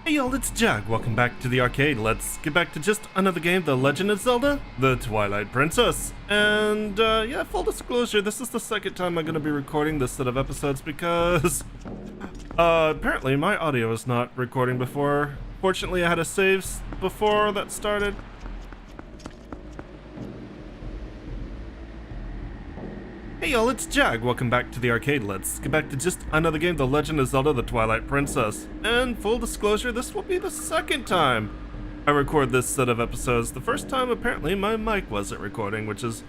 Hey y'all, it's Jag. Welcome back to the arcade. Let's get back to just another game, The Legend of Zelda, The Twilight Princess. And yeah, full disclosure, this is the second time I'm going to be recording this set of episodes because apparently my audio is not recording before. Fortunately, I had a save before that started. Hey y'all, it's Jag. Welcome back to the arcade. Let's get back to just another game, The Legend of Zelda, The Twilight Princess. And full disclosure, this will be the second time I record this set of episodes. The first time, apparently, my mic wasn't recording, which is,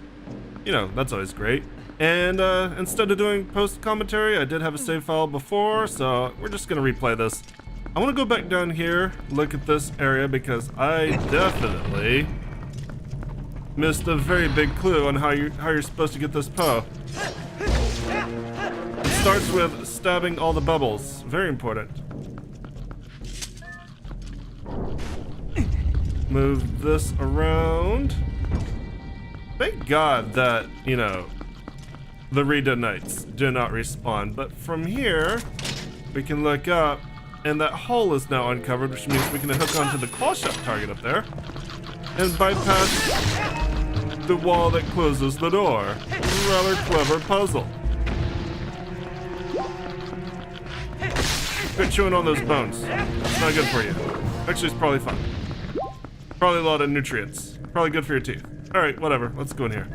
you know, that's always great. And instead of doing post-commentary, I did have a save file before, so we're just gonna replay this. I wanna go back down here, look at this area, because I definitely missed a very big clue on how you're supposed to get this Poe. It starts with stabbing all the bubbles. Very important. Move this around. Thank God that, you know, the Rita Knights do not respawn. But from here, we can look up, and that hole is now uncovered, which means we can hook onto the claw shot target up there and bypass the wall that closes the door. Rather clever puzzle. Quit chewing on those bones. It's not good for you. Actually, it's probably fun. Probably a lot of nutrients. Probably good for your teeth. Alright, whatever. Let's go in here.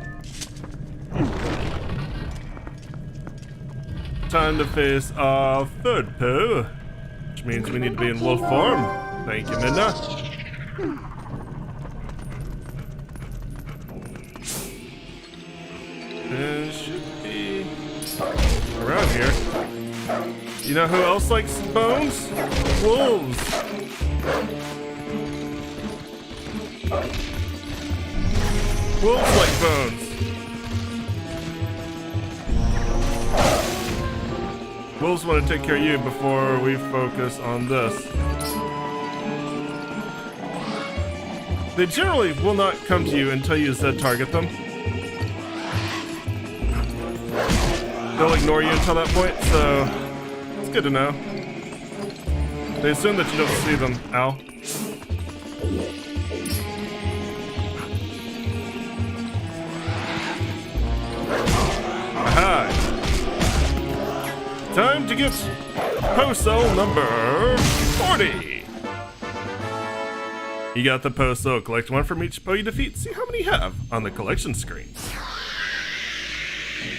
Time to face our third Poe, which means we need to be in wolf form. Thank you, Midna. And should be around here. You know who else likes bones? Wolves. Wolves like bones. Wolves want to take care of you before we focus on this. They generally will not come to you until you Z target them. They'll ignore you until that point, so it's good to know. They assume that you don't see them. Ow. Aha! Time to get Poe Soul number 40! You got the Poe Soul. Collect one from each Poe you defeat. See how many you have on the collection screen.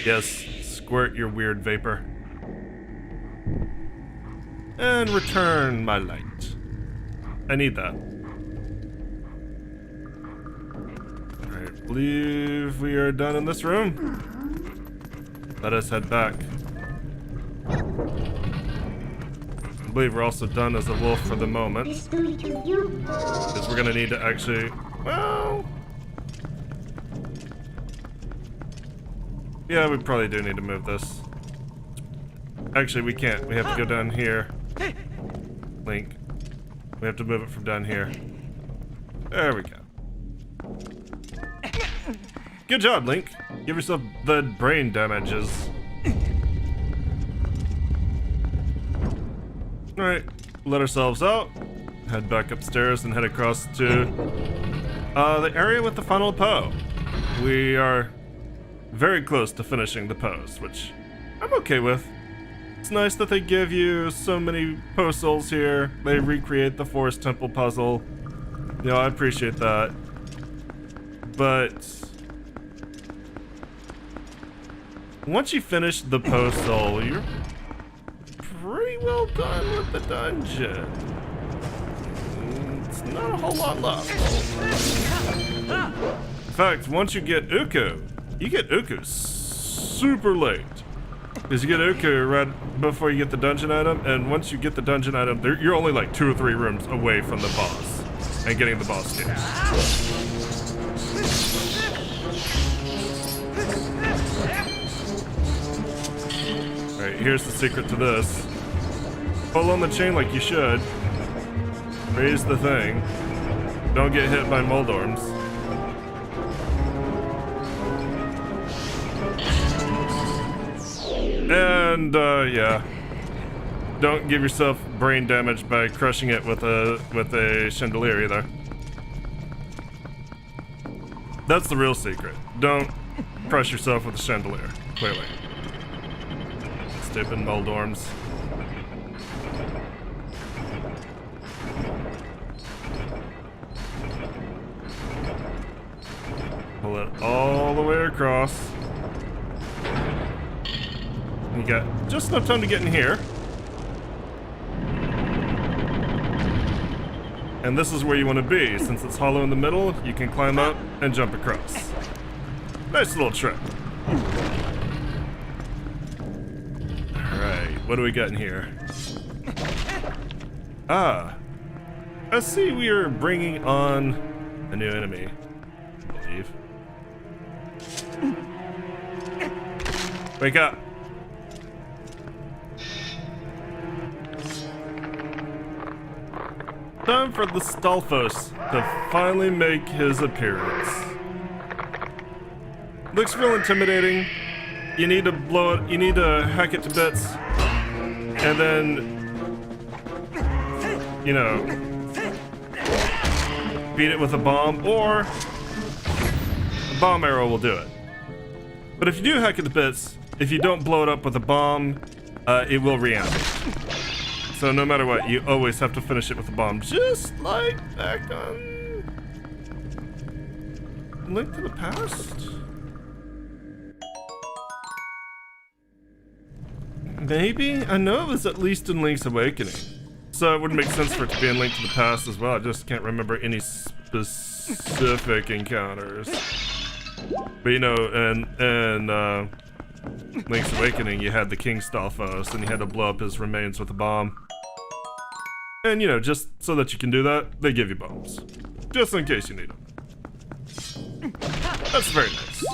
Yes. Squirt your weird vapor. And return my light. I need that. Alright, believe we are done in this room. Let us head back. I believe we're also done as a wolf for the moment. Because we're gonna need to actually, well, yeah, we probably do need to move this. Actually, we can't. We have to go down here. Link. We have to move it from down here. There we go. Good job, Link. Give yourself the brain damages. Alright, let ourselves out. Head back upstairs and head across to the area with the final Poe. We are very close to finishing the Poes, which I'm okay with. It's nice that they give you so many Poe Souls here. They recreate the Forest Temple puzzle. You know, I appreciate that. But once you finish the Poe Soul, you're pretty well done with the dungeon. It's not a whole lot left. In fact, once you get Uku, you get Uku super late. Because you get Uku right before you get the dungeon item, and once you get the dungeon item, you're only like 2 or 3 rooms away from the boss and getting the boss case. Alright, here's the secret to this. Pull on the chain like you should. Raise the thing. Don't get hit by Moldorms. And, yeah. don't give yourself brain damage by crushing it with a chandelier either. That's the real secret. Don't crush yourself with a chandelier, clearly. Stupid Moldorms. Pull it all the way across. You got just enough time to get in here. And this is where you want to be. Since it's hollow in the middle, you can climb up and jump across. Nice little trick. Alright, what do we got in here? Ah, I see we are bringing on a new enemy, I believe. Wake up! Time for the Stalfos to finally make his appearance. Looks real intimidating. You need to blow it, you need to hack it to bits. And then, you know, beat it with a bomb, or a bomb arrow will do it. But if you do hack it to bits, if you don't blow it up with a bomb, it will reanimate. So no matter what, you always have to finish it with a bomb, just like back on Link to the Past? Maybe? I know it was at least in Link's Awakening. So it would make sense for it to be in Link to the Past as well. I just can't remember any specific encounters. But you know, in Link's Awakening, you had the King Stalfos, and you had to blow up his remains with a bomb. And you know, just so that you can do that, they give you bombs. Just in case you need them. That's very nice.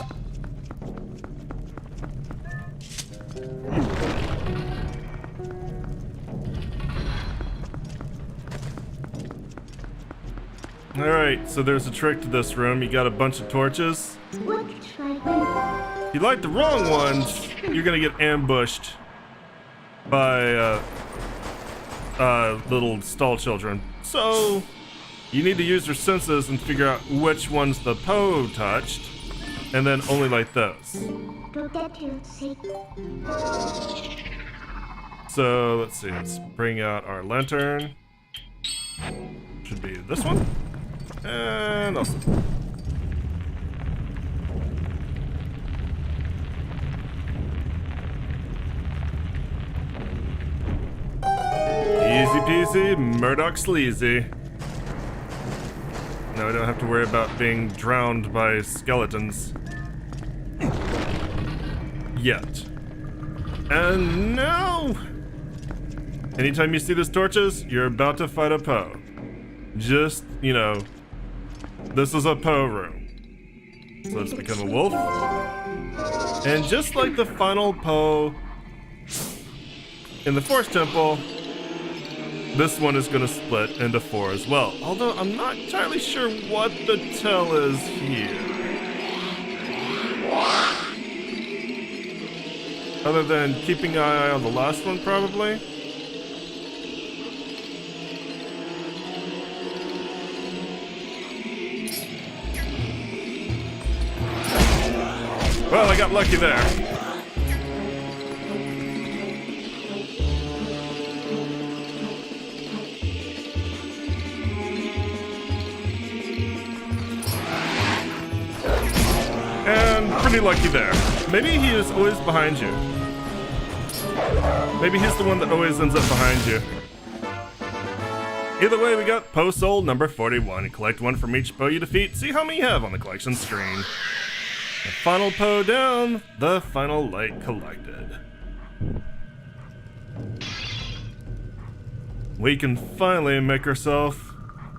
Alright, so there's a trick to this room. You got a bunch of torches. If you light the wrong ones, you're gonna get ambushed by little stall children. So you need to use your senses and figure out which ones the Poe touched, and then only light those. So let's see, let's bring out our lantern. Should be this one. And also. Easy peasy, Murdoch sleazy. Now we don't have to worry about being drowned by skeletons. Yet. And now! Anytime you see these torches, you're about to fight a Poe. Just, you know, this is a Poe room. So let's become a wolf. And just like the final Poe in the Force Temple, this one is going to split into 4 as well. Although I'm not entirely sure what the tell is here. Other than keeping an eye on the last one, probably. Well, I got lucky there. And pretty lucky there. Maybe he is always behind you. Maybe he's the one that always ends up behind you. Either way, we got Poe Soul number 41. Collect 1 from each Poe you defeat. See how many you have on the collection screen. The final Poe down, the final light collected. We can finally make ourselves,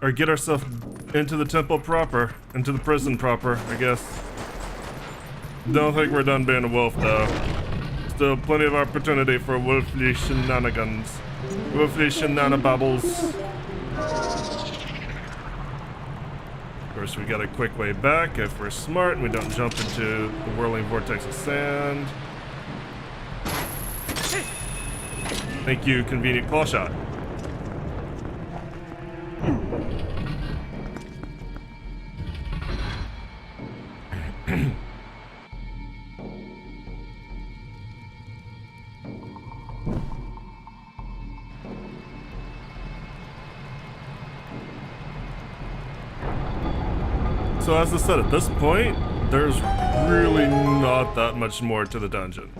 or get ourselves into the temple proper, into the prison proper, I guess. Don't think we're done being a wolf though. Still plenty of opportunity for wolfly shenanigans. Wolfly shenanabobbles. Of course, we got a quick way back if we're smart and we don't jump into the whirling vortex of sand. Thank you, convenient claw shot. So as I said, at this point, there's really not that much more to the dungeon.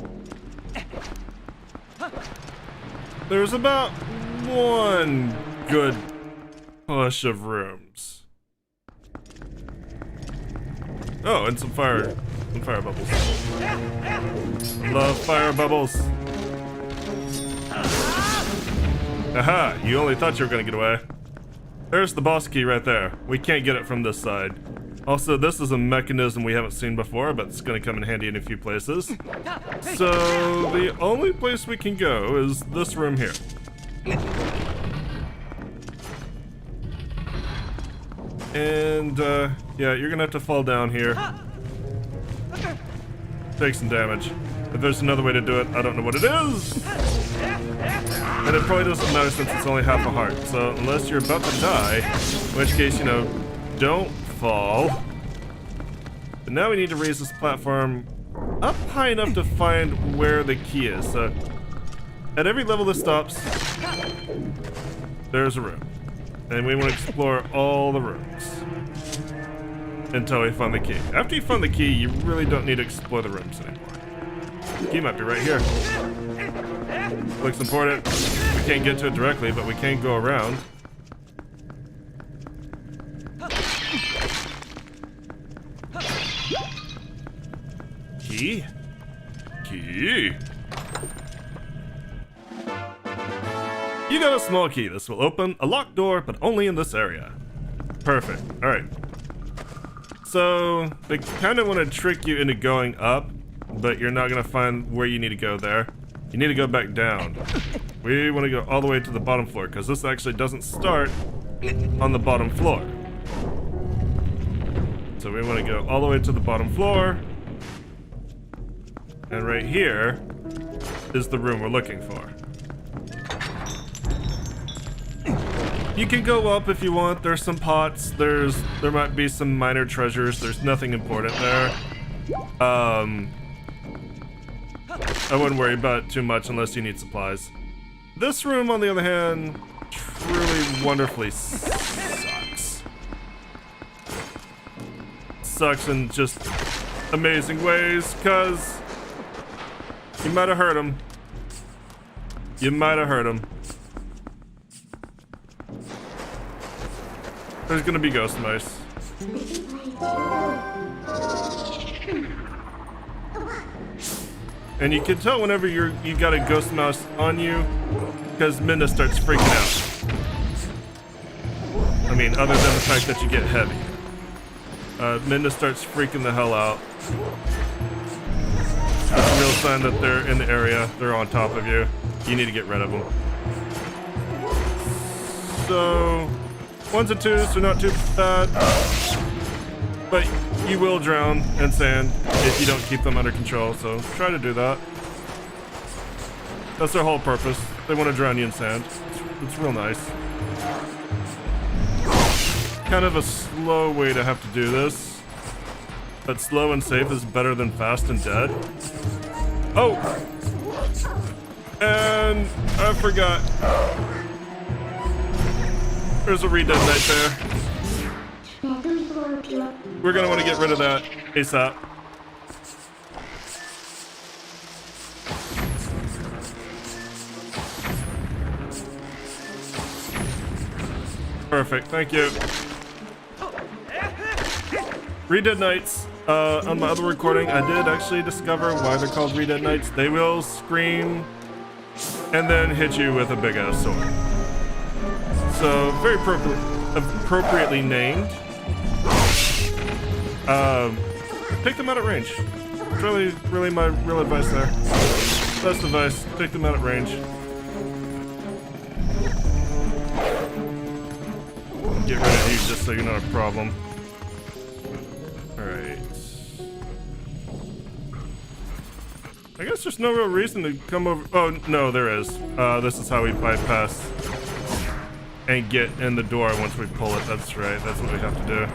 There's about one good push of rooms. Oh, and some fire bubbles. Love fire bubbles. Aha, you only thought you were gonna get away. There's the boss key right there. We can't get it from this side. Also, this is a mechanism we haven't seen before, but it's gonna come in handy in a few places. So, the only place we can go is this room here. And, yeah, you're gonna have to fall down here. Take some damage. If there's another way to do it, I don't know what it is! And it probably doesn't matter since it's only half a heart. So, unless you're about to die, in which case, you know, don't fall. But now we need to raise this platform up high enough to find where the key is. So, at every level this stops, there's a room. And we want to explore all the rooms until we find the key. After you find the key, you really don't need to explore the rooms anymore. The key might be right here. Looks important. We can't get to it directly, but we can go around. Key? Key? You got a small key. This will open a locked door, but only in this area. Perfect. Alright. So, they kind of want to trick you into going up, but you're not going to find where you need to go there. You need to go back down. We want to go all the way to the bottom floor, because this actually doesn't start on the bottom floor. So we want to go all the way to the bottom floor. And right here is the room we're looking for. You can go up if you want. There's some pots. There might be some minor treasures. There's nothing important there. I wouldn't worry about it too much unless you need supplies. This room, on the other hand, truly wonderfully sucks. Sucks in just amazing ways, because you might have heard him. You might have heard him. There's gonna be ghost mice. And you can tell whenever you got a ghost mouse on you, because Minda starts freaking out. I mean, other than the fact that you get heavy. Minda starts freaking the hell out. That's a real sign that they're in the area. They're on top of you. You need to get rid of them. So, 1s and 2s are not too bad. But you will drown in sand if you don't keep them under control, so try to do that. That's their whole purpose. They want to drown you in sand. It's real nice. Kind of a slow way to have to do this. But slow and safe is better than fast and dead. Oh! And I forgot. There's a Redetonate there. We're gonna want to get rid of that ASAP. Perfect, thank you. Redetonates. On my other recording, I did actually discover why they're called Redetonates. They will scream and then hit you with a big ass sword. So, very appropriately named. Take them out at range. Really my real advice there. Best advice, take them out at range. Get rid of you just so you're not a problem. Alright. I guess there's no real reason to come over. Oh, no, there is. This is how we bypass and get in the door once we pull it. That's right. That's what we have to do.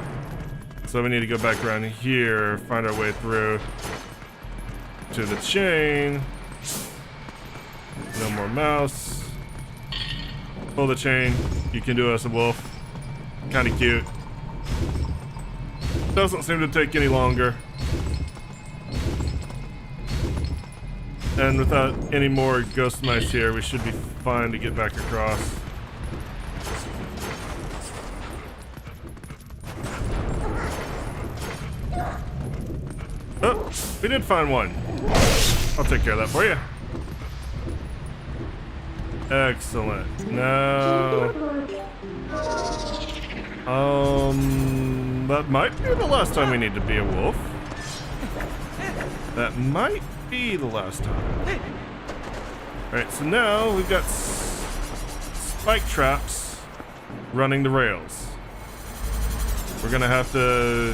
So we need to go back around here, find our way through to the chain. No more mouse. Pull the chain. You can do it as a wolf. Kind of cute. Doesn't seem to take any longer. And without any more ghost mice here, we should be fine to get back across. Oh, we did find one. I'll take care of that for you. Excellent. Now, that might be the last time we need to be a wolf. That might be the last time. Alright, so now we've got spike traps running the rails. We're gonna have to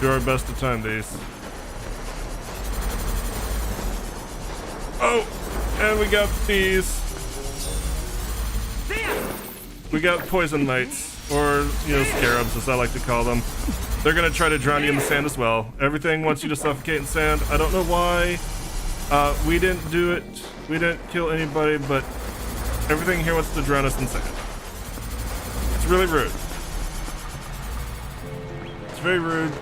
do our best to time these. Oh, and we got these. We got poison mites, or, you know, scarabs as I like to call them. They're gonna try to drown you in the sand as well. Everything wants you to suffocate in sand. I don't know why. We didn't do it. We didn't kill anybody, but everything here wants to drown us in sand. It's really rude. It's very rude.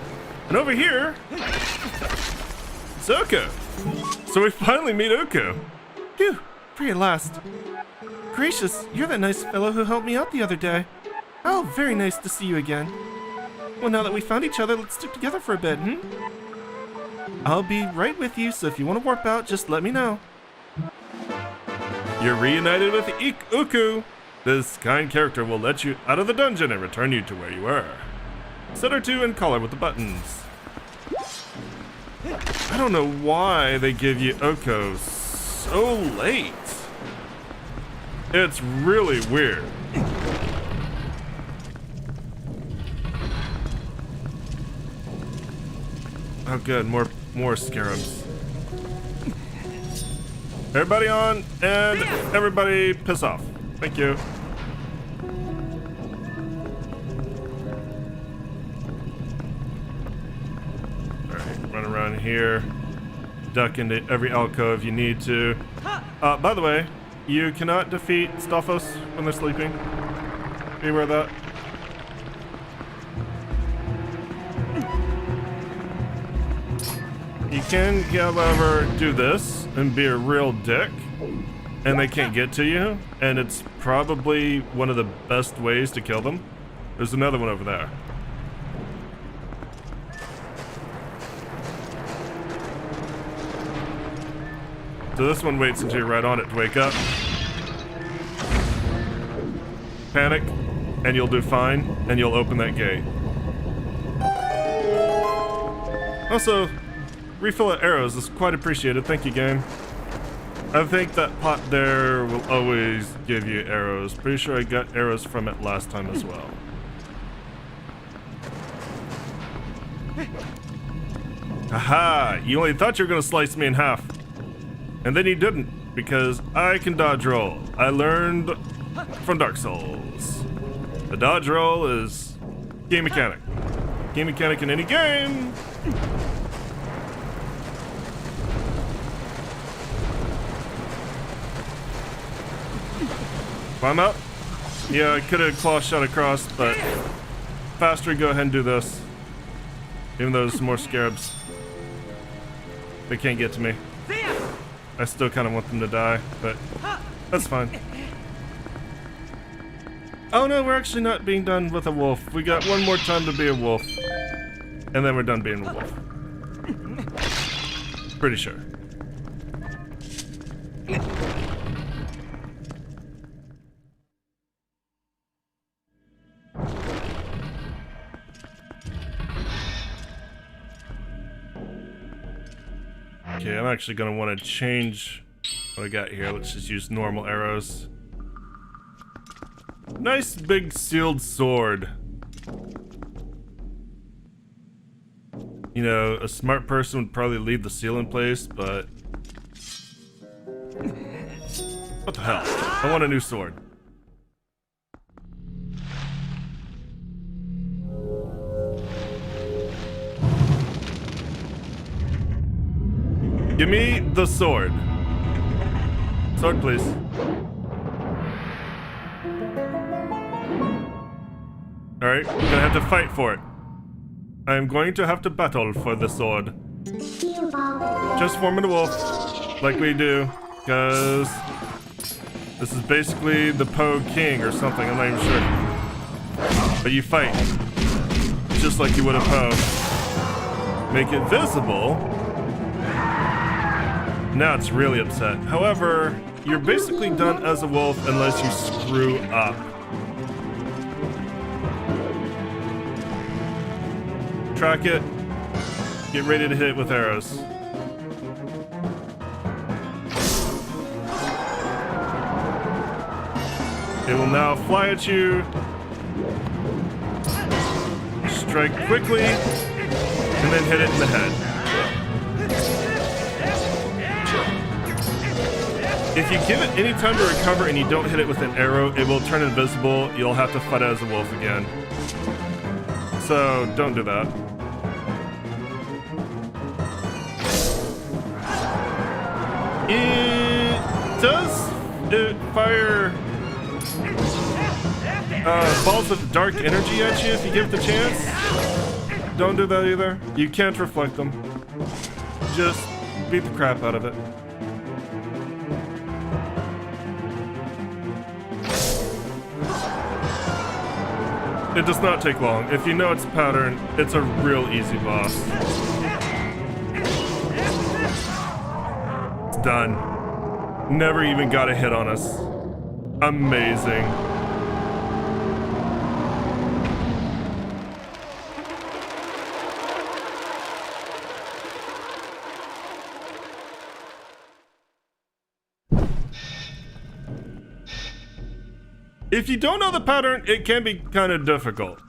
And over here, it's Oko. So we finally meet Oko. Phew, free at last. Gracious, you're that nice fellow who helped me out the other day. Oh, very nice to see you again. Well, now that we found each other, let's stick together for a bit, hmm? I'll be right with you, so if you want to warp out, just let me know. You're reunited with Uku. This kind character will let you out of the dungeon and return you to where you were. Set R2 and call her with the buttons. I don't know why they give you Oko so late. It's really weird. Oh good, more scarabs. Everybody on, and everybody piss off. Thank you. Alright, run around here. Duck into every alcove you need to. By the way, you cannot defeat Stalfos when they're sleeping. Be aware of that. You can, however, do this and be a real dick, and they can't get to you, and it's probably one of the best ways to kill them. There's another one over there. So this one waits until you're right on it to wake up. Panic, and you'll do fine, and you'll open that gate. Also, refill of arrows is quite appreciated. Thank you, game. I think that pot there will always give you arrows. Pretty sure I got arrows from it last time as well. Aha! You only thought you were gonna slice me in half. And then you didn't, because I can dodge roll. I learned from Dark Souls. The dodge roll is game mechanic. Game mechanic in any game. Climb up? Yeah, I could have claw shot across, but faster, go ahead and do this. Even though there's some more scarabs. They can't get to me. I still kind of want them to die, but that's fine. Oh no, we're actually not being done with a wolf. We got one more time to be a wolf. And then we're done being a wolf. Pretty sure. Okay, I'm actually gonna want to change what I got here. Let's just use normal arrows. Nice big sealed sword. You know, a smart person would probably leave the seal in place, but What the hell? I want a new sword. Give me the sword. Sword, please. Alright, I'm gonna have to fight for it. I am going to have to battle for the sword. Transform into wolf, like we do, because this is basically the Poe King or something, I'm not even sure. But you fight, just like you would a Poe. Make it visible. Now it's really upset. However, you're basically done as a wolf unless you screw up. Track it. Get ready to hit it with arrows. It will now fly at you. Strike quickly, and then hit it in the head. If you give it any time to recover and you don't hit it with an arrow, it will turn invisible. You'll have to fight as a wolf again. So don't do that. It does fire balls of dark energy at you if you give it the chance. Don't do that either. You can't reflect them. Just beat the crap out of it. It does not take long. If you know its pattern, it's a real easy boss. It's done. Never even got a hit on us. Amazing. If you don't know the pattern, it can be kind of difficult.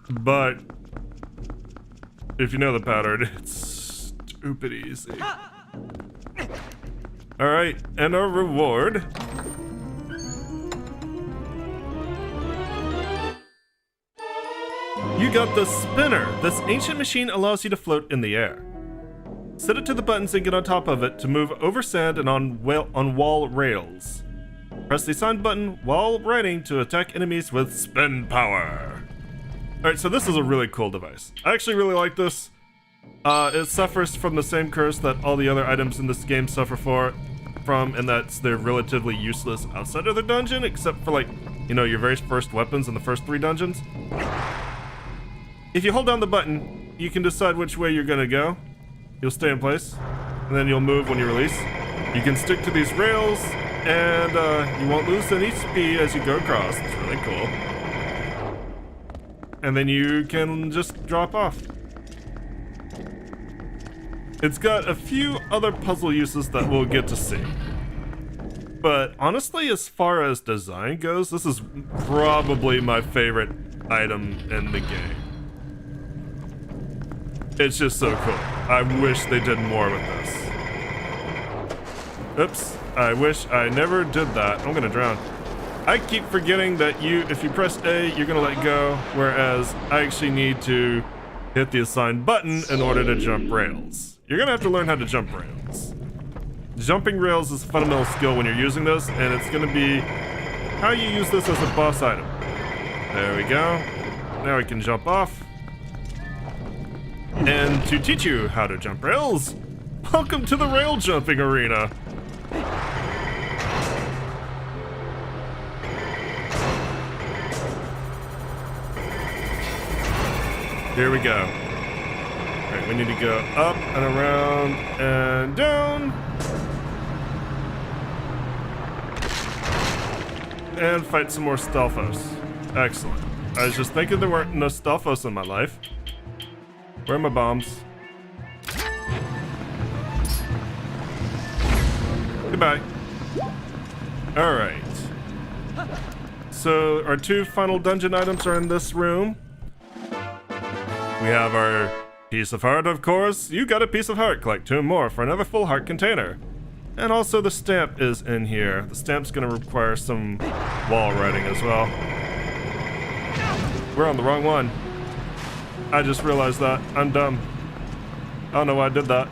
But if you know the pattern, it's stupid easy. Alright, and our reward. You got the spinner. This ancient machine allows you to float in the air. Set it to the buttons and get on top of it to move over sand and on wall rails. Press the assign button while riding to attack enemies with spin power. Alright, so this is a really cool device. I actually really like this. It suffers from the same curse that all the other items in this game suffer from, and that's they're relatively useless outside of the dungeon, except for, like, you know, your very first weapons in the first 3 dungeons. If you hold down the button, you can decide which way you're gonna go. You'll stay in place, and then you'll move when you release. You can stick to these rails, and you won't lose any speed as you go across. It's really cool. And then you can just drop off. It's got a few other puzzle uses that we'll get to see. But honestly, as far as design goes, this is probably my favorite item in the game. It's just so cool. I wish they did more with this. Oops. I wish I never did that. I'm gonna drown. I keep forgetting that if you press A, you're gonna let go, whereas I actually need to hit the assigned button in order to jump rails. You're gonna have to learn how to jump rails. Jumping rails is a fundamental skill when you're using this, and it's gonna be how you use this as a boss item. There we go. Now we can jump off. And to teach you how to jump rails, welcome to the rail jumping arena. Here we go. Alright, we need to go up and around and down. And fight some more Stalfos. Excellent. I was just thinking there weren't enough Stalfos in my life. Where are my bombs? Goodbye. Alright. So our 2 final dungeon items are in this room. We have our piece of heart, of course. You got a piece of heart. Collect 2 more for another full heart container. And also the stamp is in here. The stamp's gonna require some wall writing as well. We're on the wrong one. I just realized that. I'm dumb. I don't know why I did that.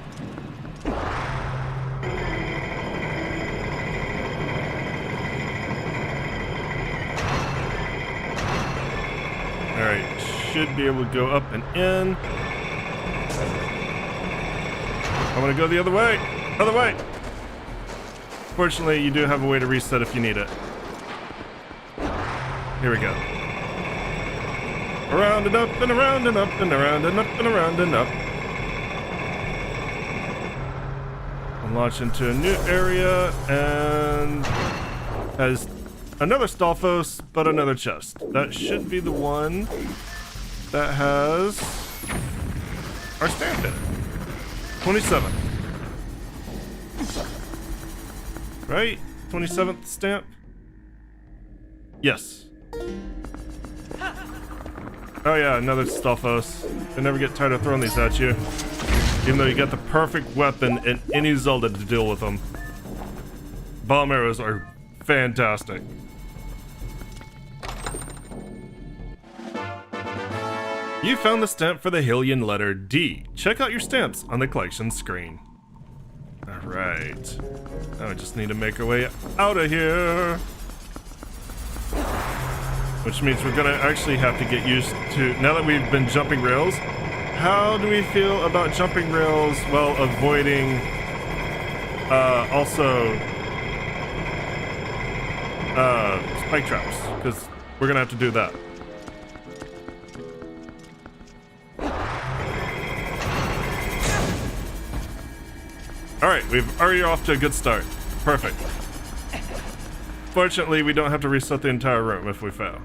Alright, should be able to go up and in. I want to go the other way. Other way. Fortunately, you do have a way to reset if you need it. Here we go. Around and up and around and up and around and up and around and up. I'll launch into a new area and has another Stalfos, but another chest. That should be the one that has our stamp in it. 27. Right? 27th stamp? Yes. Oh yeah, another Stalfos. I never get tired of throwing these at you. Even though you got the perfect weapon in any Zelda to deal with them. Bomb arrows are fantastic. You found the stamp for the Hylian letter D. Check out your stamps on the collection screen. Alright. Now we just need to make our way out of here. Which means we're gonna actually have to get used to, now that we've been jumping rails, how do we feel about jumping rails while avoiding, spike traps? Because we're gonna have to do that. Alright, we've already off to a good start. Perfect. Fortunately, we don't have to reset the entire room if we fail.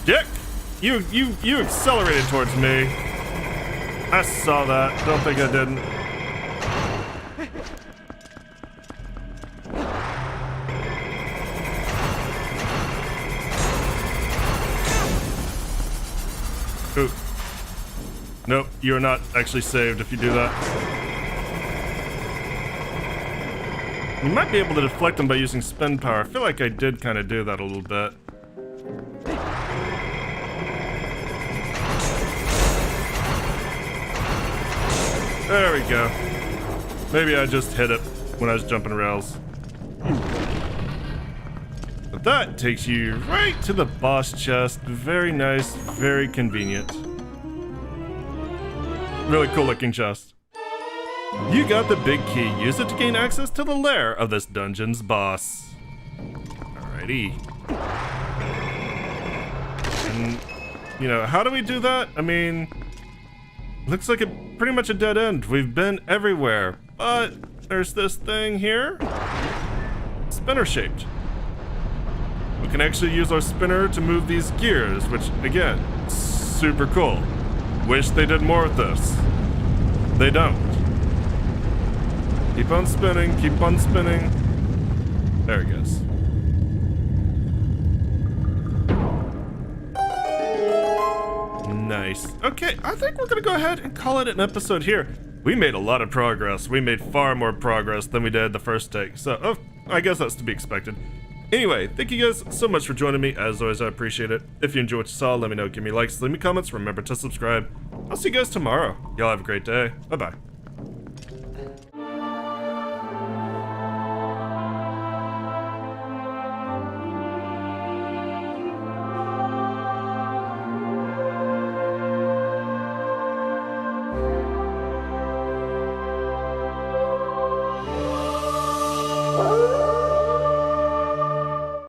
Dick! You accelerated towards me. I saw that. Don't think I didn't. Ooh. Nope, you're not actually saved if you do that. You might be able to deflect them by using spin power. I feel like I did kind of do that a little bit. There we go. Maybe I just hit it when I was jumping rails. But that takes you right to the boss chest. Very nice, very convenient. Really cool looking chest. You got the big key. Use it to gain access to the lair of this dungeon's boss. Alrighty. And, you know, how do we do that? I mean, looks like pretty much a dead end. We've been everywhere, but there's this thing here. Spinner shaped. We can actually use our spinner to move these gears, which, again, super cool. Wish they did more with this. They don't. Keep on spinning, keep on spinning. There it goes. Nice. Okay, I think we're gonna go ahead and call it an episode here. We made a lot of progress. We made far more progress than we did the first take. So, I guess that's to be expected. Anyway, thank you guys so much for joining me. As always, I appreciate it. If you enjoyed what you saw, let me know. Give me likes, leave me comments. Remember to subscribe. I'll see you guys tomorrow. Y'all have a great day. Bye-bye. Oh.